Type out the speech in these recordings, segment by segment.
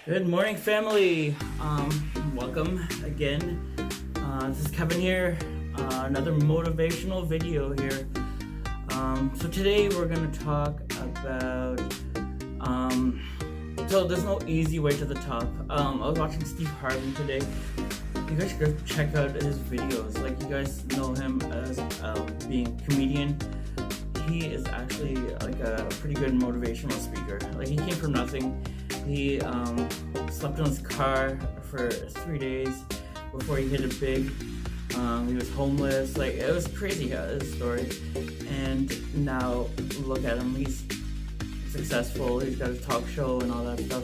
Good morning, family. Welcome again. This is Kevin here. Another motivational video here. So today we're gonna talk about. So there's no easy way to the top. I was watching Steve Harvey today. You guys should go check out his videos. Like, you guys know him as being a comedian. He is actually like a pretty good motivational speaker. Like, he came from nothing. He slept in his car for 3 days before he hit it big. He was homeless. Like, it was crazy, his story. And now look at him. He's successful. He's got a talk show and all that stuff.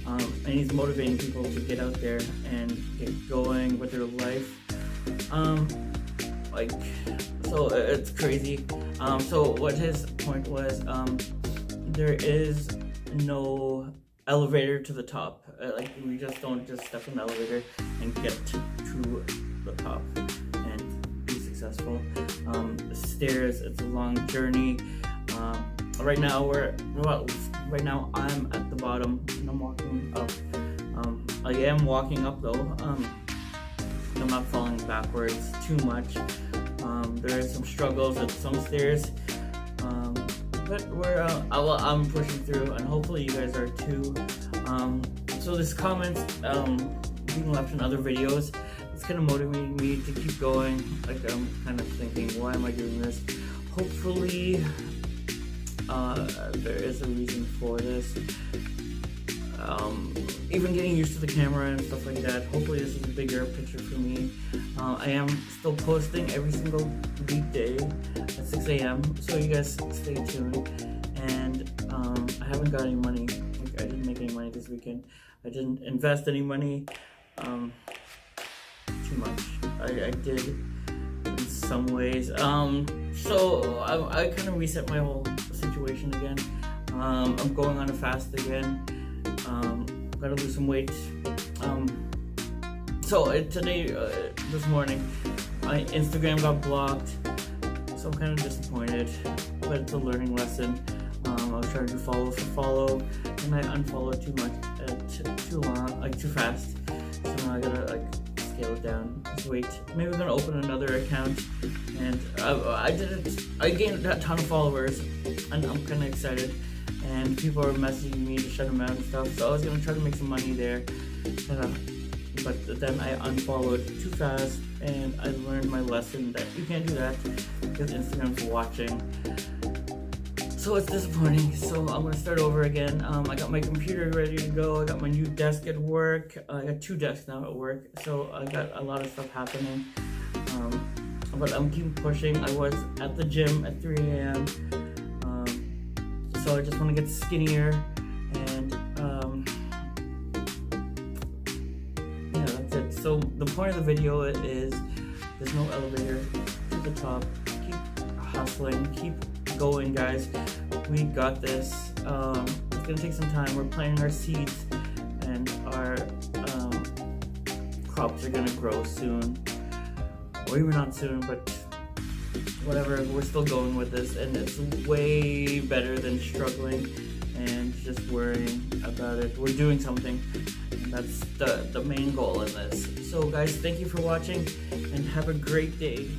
And he's motivating people to get out there and get going with their life. So it's crazy. So what his point was, there is no elevator to the top. Like, we just don't just step in the elevator and get to the top and be successful. The stairs, it's a long journey. Right now I'm at the bottom and I'm walking up. I am walking up though. I'm not falling backwards too much. There is some struggles at some stairs, but I'm pushing through, and hopefully you guys are too. So this comments being left in other videos, it's kind of motivating me to keep going. Like, I'm kind of thinking, why am I doing this? Hopefully there is a reason for this. Even getting used to the camera and stuff like that. Hopefully this is a bigger picture for me. I am still posting every single weekday at 6 a.m. So you guys stay tuned. And I haven't got any money. Like, I didn't make any money this weekend. I didn't invest any money. Too much. I did in some ways. So I kind of reset my whole situation again. I'm going on a fast again. Gotta lose some weight. This morning, my Instagram got blocked, so I'm kind of disappointed, but it's a learning lesson. I was trying to do follow for follow, and I unfollowed too much, too fast. So now I gotta scale it down. Just wait. Maybe I'm gonna open another account, and I gained a ton of followers, and I'm kind of excited. And people are messaging me to shut them out and stuff, so I was gonna try to make some money there, but then I unfollowed too fast, and I learned my lesson that you can't do that because Instagram's watching. So it's disappointing. So I'm gonna start over again. I got my computer ready to go. I got my new desk at work. I got 2 desks now at work, so I got a lot of stuff happening. But I'm keep pushing. I was at the gym at 3 a.m. So I just want to get skinnier, and yeah, that's it. So the point of the video is there's no elevator to the top. Keep hustling, keep going, guys. We got this. It's gonna take some time. We're planting our seeds, and our crops are gonna grow soon, or even not soon, but whatever. We're still going with this, and it's way better than struggling and just worrying about it. We're doing something, and that's the main goal in this. So guys, thank you for watching, and have a great day.